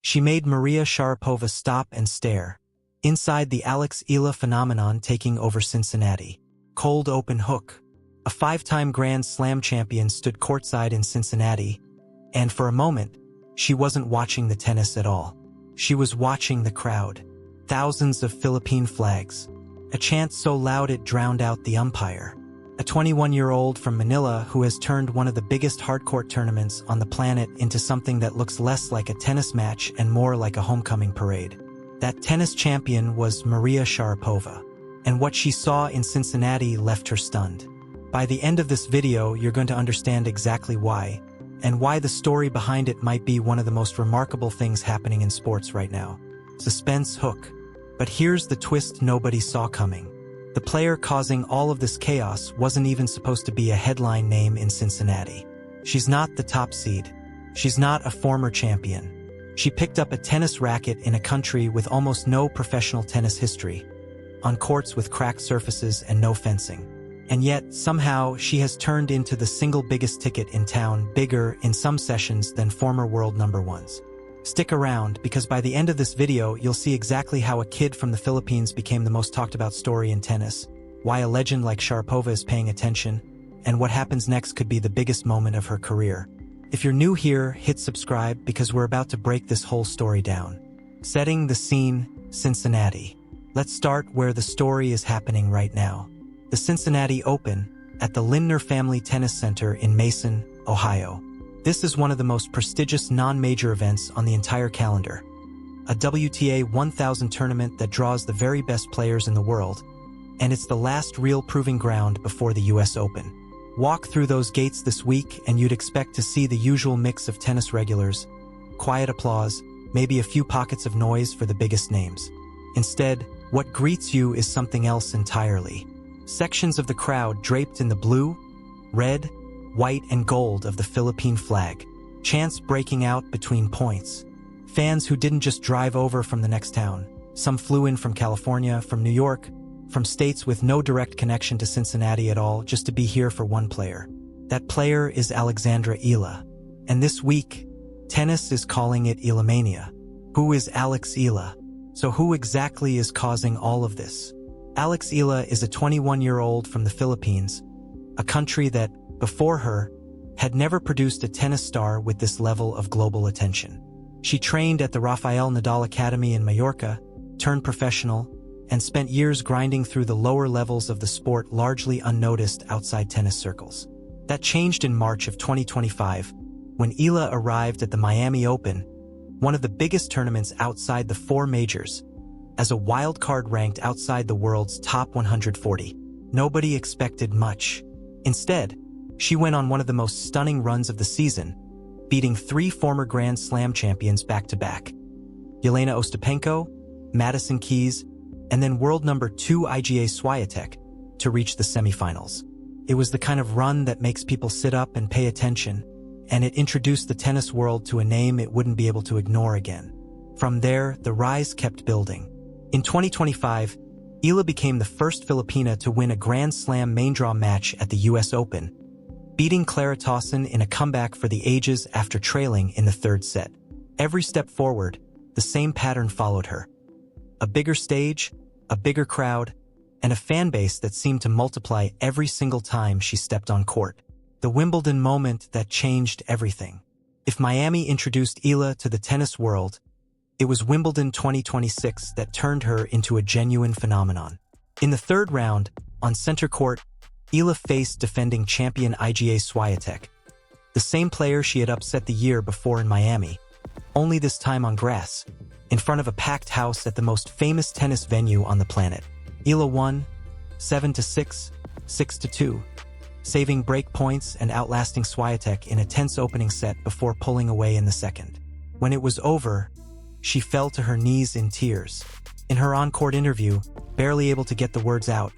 She made Maria Sharapova stop and stare. Inside, the Alex-Eala phenomenon taking over Cincinnati. Cold open hook. A 5-time Grand Slam champion stood courtside in Cincinnati, and for a moment, she wasn't watching the tennis at all. She was watching the crowd. Thousands of Philippine flags. A chant so loud it drowned out the umpire. A 21-year-old from Manila who has turned one of the biggest hardcourt tournaments on the planet into something that looks less like a tennis match and more like a homecoming parade. That tennis champion was Maria Sharapova, and what she saw in Cincinnati left her stunned. By the end of this video, you're going to understand exactly why, and why the story behind it might be one of the most remarkable things happening in sports right now. Suspense hook. But here's the twist nobody saw coming. The player causing all of this chaos wasn't even supposed to be a headline name in Cincinnati. She's not the top seed. She's not a former champion. She picked up a tennis racket in a country with almost no professional tennis history, on courts with cracked surfaces and no fencing. And yet, somehow, she has turned into the single biggest ticket in town, bigger in some sessions than former world number ones. Stick around, because by the end of this video, you'll see exactly how a kid from the Philippines became the most talked about story in tennis, why a legend like Sharapova is paying attention, and what happens next could be the biggest moment of her career. If you're new here, hit subscribe because we're about to break this whole story down. Setting the scene, Cincinnati. Let's start where the story is happening right now. The Cincinnati Open at the Lindner Family Tennis Center in Mason, Ohio. This is one of the most prestigious non-major events on the entire calendar. A WTA 1000 tournament that draws the very best players in the world, and it's the last real proving ground before the US Open. Walk through those gates this week and you'd expect to see the usual mix of tennis regulars, quiet applause, maybe a few pockets of noise for the biggest names. Instead, what greets you is something else entirely. Sections of the crowd draped in the blue, red, white, and gold of the Philippine flag. Chants breaking out between points. Fans who didn't just drive over from the next town. Some flew in from California, from New York, from states with no direct connection to Cincinnati at all, just to be here for one player. That player is Alexandra Eala. And this week, tennis is calling it Eala-Mania. Who is Alex-Eala? So who exactly is causing all of this? Alex-Eala is a 21-year-old from the Philippines, a country that, before her, had never produced a tennis star with this level of global attention. She trained at the Rafael Nadal Academy in Mallorca, turned professional, and spent years grinding through the lower levels of the sport largely unnoticed outside tennis circles. That changed in March of 2025, when Eala arrived at the Miami Open, one of the biggest tournaments outside the 4 majors, as a wild card ranked outside the world's top 140. Nobody expected much. Instead, she went on one of the most stunning runs of the season, beating 3 former Grand Slam champions back-to-back. Jelena Ostapenko, Madison Keys, and then world number 2 Iga Swiatek to reach the semifinals. It was the kind of run that makes people sit up and pay attention, and it introduced the tennis world to a name it wouldn't be able to ignore again. From there, the rise kept building. In 2025, Eala became the first Filipina to win a Grand Slam main draw match at the US Open, beating Clara Tauson in a comeback for the ages after trailing in the 3rd set. Every step forward, the same pattern followed her. A bigger stage, a bigger crowd, and a fan base that seemed to multiply every single time she stepped on court. The Wimbledon moment that changed everything. If Miami introduced Eala to the tennis world, it was Wimbledon 2026 that turned her into a genuine phenomenon. In the 3rd round, on center court, Eala faced defending champion Iga Swiatek, the same player she had upset the year before in Miami, only this time on grass, in front of a packed house at the most famous tennis venue on the planet. Eala won 7-6, 6-2, saving break points and outlasting Swiatek in a tense opening set before pulling away in the 2nd. When it was over, she fell to her knees in tears. In her on-court interview, barely able to get the words out,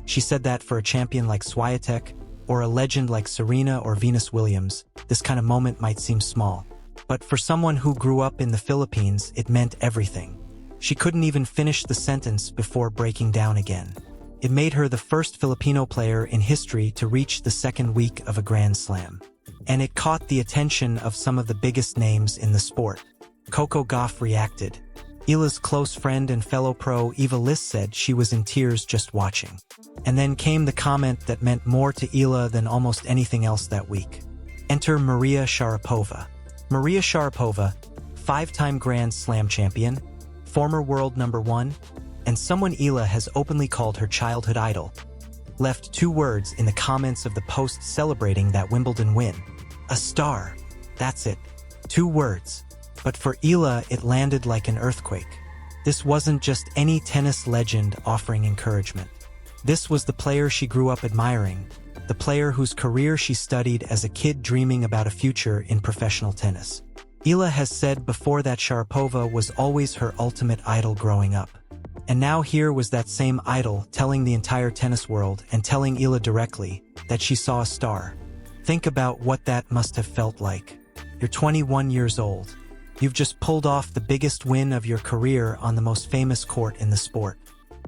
she said that for a champion like Swiatek, or a legend like Serena or Venus Williams, this kind of moment might seem small. But for someone who grew up in the Philippines, it meant everything. She couldn't even finish the sentence before breaking down again. It made her the first Filipino player in history to reach the 2nd week of a Grand Slam. And it caught the attention of some of the biggest names in the sport. Coco Gauff reacted. Eala's close friend and fellow pro Eva Liss said she was in tears just watching. And then came the comment that meant more to Eala than almost anything else that week. Enter Maria Sharapova. Maria Sharapova, 5-time Grand Slam champion, former world #1, and someone Eala has openly called her childhood idol, left 2 words in the comments of the post celebrating that Wimbledon win. A star. That's it. 2 words. But for Eala, it landed like an earthquake. This wasn't just any tennis legend offering encouragement. This was the player she grew up admiring, the player whose career she studied as a kid dreaming about a future in professional tennis. Eala has said before that Sharapova was always her ultimate idol growing up. And now here was that same idol telling the entire tennis world and telling Eala directly that she saw a star. Think about what that must have felt like. You're 21 years old. You've just pulled off the biggest win of your career on the most famous court in the sport.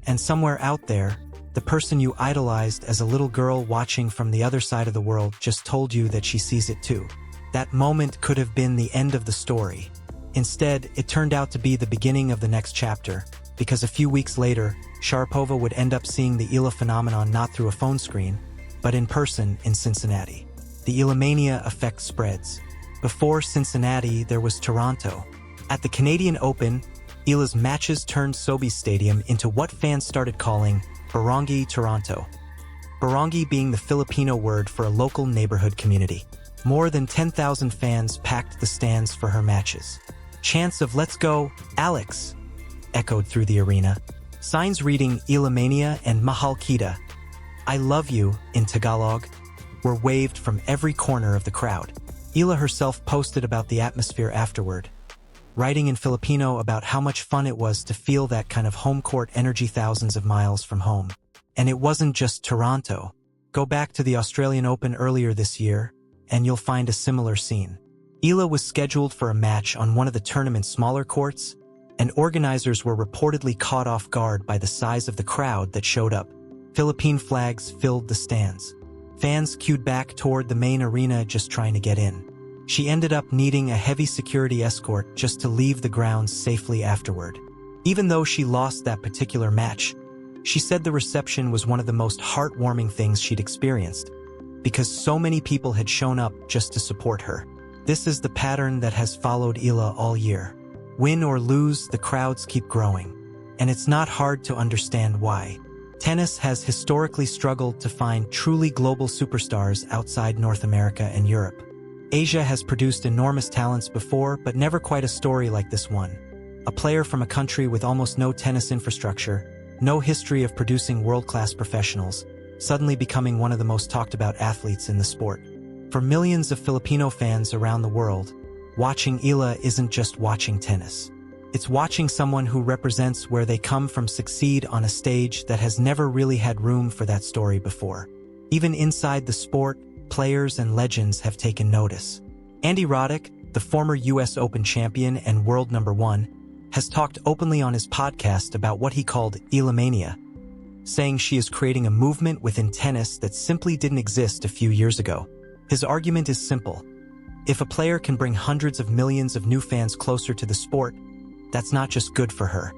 And somewhere out there, the person you idolized as a little girl watching from the other side of the world just told you that she sees it too. That moment could have been the end of the story. Instead, it turned out to be the beginning of the next chapter, because a few weeks later, Sharapova would end up seeing the Eala phenomenon not through a phone screen, but in person in Cincinnati. The Eala-Mania effect spreads. Before Cincinnati, there was Toronto. At the Canadian Open, Eala's matches turned Sobeys Stadium into what fans started calling Barangay Toronto. Barangay being the Filipino word for a local neighborhood community. More than 10,000 fans packed the stands for her matches. Chants of "Let's go, Alex!" echoed through the arena. Signs reading Eala-Mania and Mahal Kita, "I love you" in Tagalog, were waved from every corner of the crowd. Eala herself posted about the atmosphere afterward, writing in Filipino about how much fun it was to feel that kind of home court energy thousands of miles from home. And it wasn't just Toronto. Go back to the Australian Open earlier this year, and you'll find a similar scene. Eala was scheduled for a match on one of the tournament's smaller courts, and organizers were reportedly caught off guard by the size of the crowd that showed up. Philippine flags filled the stands. Fans queued back toward the main arena just trying to get in. She ended up needing a heavy security escort just to leave the grounds safely afterward. Even though she lost that particular match, she said the reception was one of the most heartwarming things she'd experienced, because so many people had shown up just to support her. This is the pattern that has followed Eala all year. Win or lose, the crowds keep growing. And it's not hard to understand why. Tennis has historically struggled to find truly global superstars outside North America and Europe. Asia has produced enormous talents before, but never quite a story like this one. A player from a country with almost no tennis infrastructure, no history of producing world-class professionals, suddenly becoming one of the most talked-about athletes in the sport. For millions of Filipino fans around the world, watching Eala isn't just watching tennis. It's watching someone who represents where they come from succeed on a stage that has never really had room for that story before. Even inside the sport, players and legends have taken notice. Andy Roddick, the former US Open champion and world #1, has talked openly on his podcast about what he called Eala-Mania, saying she is creating a movement within tennis that simply didn't exist a few years ago. His argument is simple. If a player can bring hundreds of millions of new fans closer to the sport, that's not just good for her.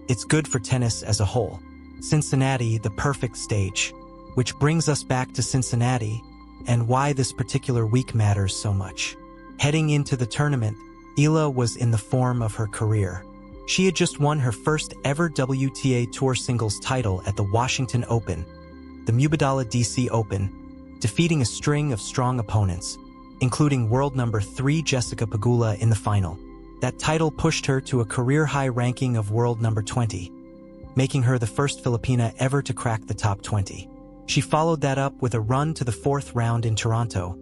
It's good for tennis as a whole. Cincinnati, the perfect stage. Which brings us back to Cincinnati and why this particular week matters so much. Heading into the tournament, Eala was in the form of her career. She had just won her first ever WTA Tour singles title at the Washington Open, the Mubadala DC Open, defeating a string of strong opponents, including world #3 Jessica Pegula in the final. That title pushed her to a career-high ranking of world #20, making her the first Filipina ever to crack the top 20. She followed that up with a run to the 4th round in Toronto,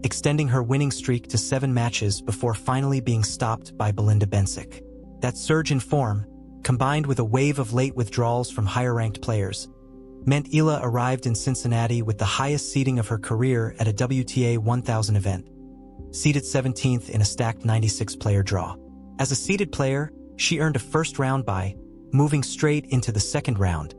extending her winning streak to 7 matches before finally being stopped by Belinda Bencic. That surge in form, combined with a wave of late withdrawals from higher-ranked players, meant Eala arrived in Cincinnati with the highest seeding of her career at a WTA 1000 event, seeded 17th in a stacked 96-player draw. As a seeded player, she earned a first-round bye, moving straight into the second round,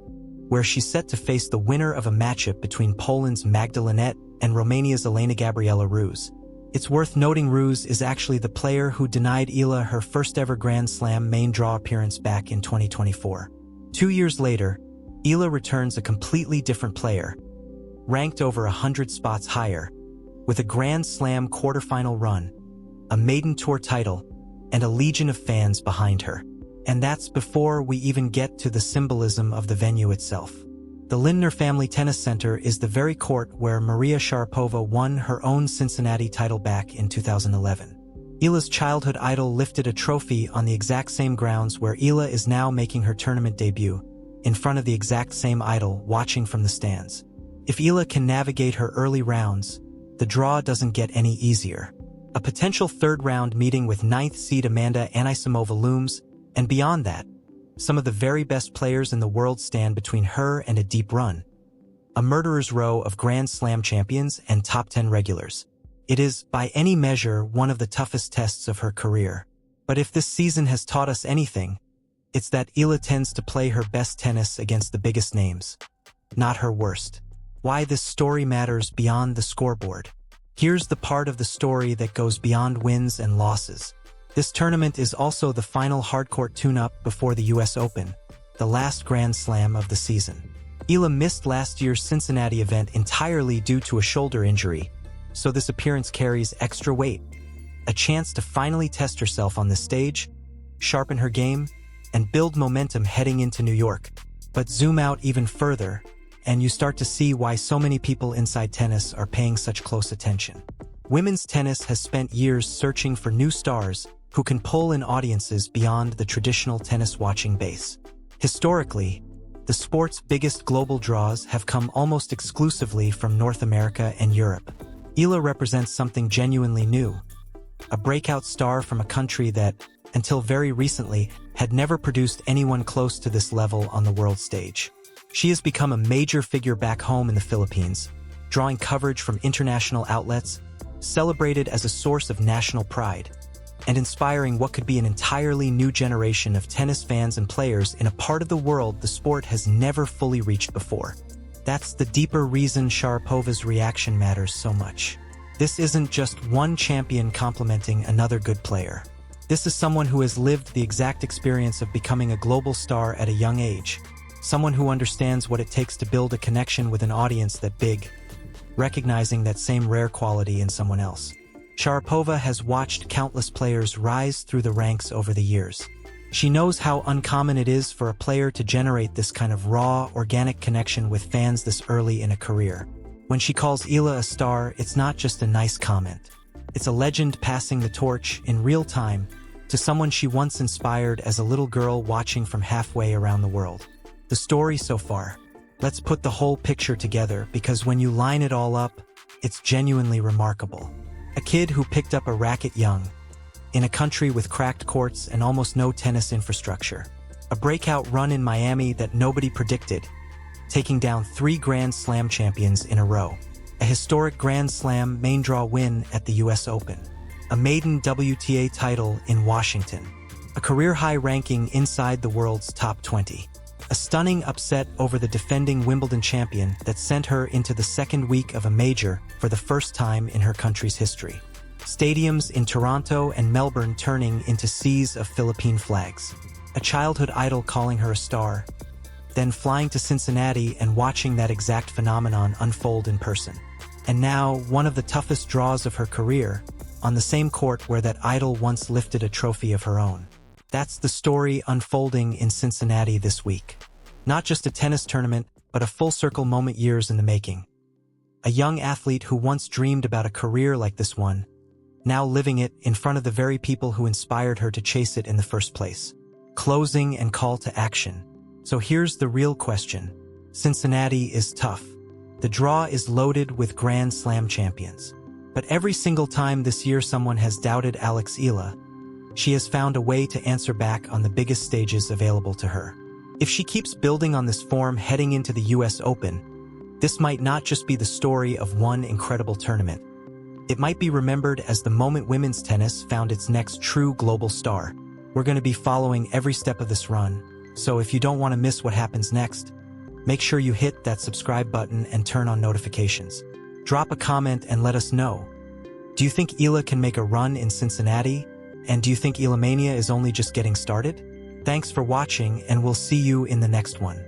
where she's set to face the winner of a matchup between Poland's Magda Linette and Romania's Elena Gabriela Ruse. It's worth noting Ruse is actually the player who denied Eala her first-ever Grand Slam main draw appearance back in 2024. 2 years later, Eala returns a completely different player, ranked over 100 spots higher, with a Grand Slam quarterfinal run, a maiden tour title, and a legion of fans behind her. And that's before we even get to the symbolism of the venue itself. The Lindner Family Tennis Center is the very court where Maria Sharapova won her own Cincinnati title back in 2011. Eala's childhood idol lifted a trophy on the exact same grounds where Eala is now making her tournament debut, in front of the exact same idol watching from the stands. If Eala can navigate her early rounds, the draw doesn't get any easier. A potential third-round meeting with 9th seed Amanda Anisimova looms, and beyond that, some of the very best players in the world stand between her and a deep run. A murderer's row of Grand Slam champions and top 10 regulars. It is, by any measure, one of the toughest tests of her career. But if this season has taught us anything, it's that Eala tends to play her best tennis against the biggest names, not her worst. Why this story matters beyond the scoreboard. Here's the part of the story that goes beyond wins and losses. This tournament is also the final hardcourt tune-up before the US Open, the last Grand Slam of the season. Eala missed last year's Cincinnati event entirely due to a shoulder injury, so this appearance carries extra weight. A chance to finally test herself on the stage, sharpen her game, and build momentum heading into New York. But zoom out even further, and you start to see why so many people inside tennis are paying such close attention. Women's tennis has spent years searching for new stars who can pull in audiences beyond the traditional tennis-watching base. Historically, the sport's biggest global draws have come almost exclusively from North America and Europe. Eala represents something genuinely new, a breakout star from a country that, until very recently, had never produced anyone close to this level on the world stage. She has become a major figure back home in the Philippines, drawing coverage from international outlets, celebrated as a source of national pride, and inspiring what could be an entirely new generation of tennis fans and players in a part of the world the sport has never fully reached before. That's the deeper reason Sharapova's reaction matters so much. This isn't just one champion complimenting another good player. This is someone who has lived the exact experience of becoming a global star at a young age, someone who understands what it takes to build a connection with an audience that big, recognizing that same rare quality in someone else. Sharapova has watched countless players rise through the ranks over the years. She knows how uncommon it is for a player to generate this kind of raw, organic connection with fans this early in a career. When she calls Eala a star, it's not just a nice comment. It's a legend passing the torch in real time to someone she once inspired as a little girl watching from halfway around the world. The story so far. Let's put the whole picture together, because when you line it all up, it's genuinely remarkable. A kid who picked up a racket young, in a country with cracked courts and almost no tennis infrastructure. A breakout run in Miami that nobody predicted, taking down 3 Grand Slam champions in a row. A historic Grand Slam main draw win at the US Open. A maiden WTA title in Washington. A career-high ranking inside the world's top 20. A stunning upset over the defending Wimbledon champion that sent her into the second week of a major for the first time in her country's history. Stadiums in Toronto and Melbourne turning into seas of Philippine flags. A childhood idol calling her a star, then flying to Cincinnati and watching that exact phenomenon unfold in person. And now, one of the toughest draws of her career, on the same court where that idol once lifted a trophy of her own. That's the story unfolding in Cincinnati this week. Not just a tennis tournament, but a full-circle moment years in the making. A young athlete who once dreamed about a career like this one, now living it in front of the very people who inspired her to chase it in the first place. Closing and call to action. So here's the real question. Cincinnati is tough. The draw is loaded with Grand Slam champions. But every single time this year someone has doubted Alex Eala, she has found a way to answer back on the biggest stages available to her. If she keeps building on this form heading into the US Open, this might not just be the story of one incredible tournament. It might be remembered as the moment women's tennis found its next true global star. We're going to be following every step of this run, so if you don't want to miss what happens next, make sure you hit that subscribe button and turn on notifications. Drop a comment and let us know. Do you think Eala can make a run in Cincinnati? And do you think Eala-Mania is only just getting started? Thanks for watching, and we'll see you in the next one.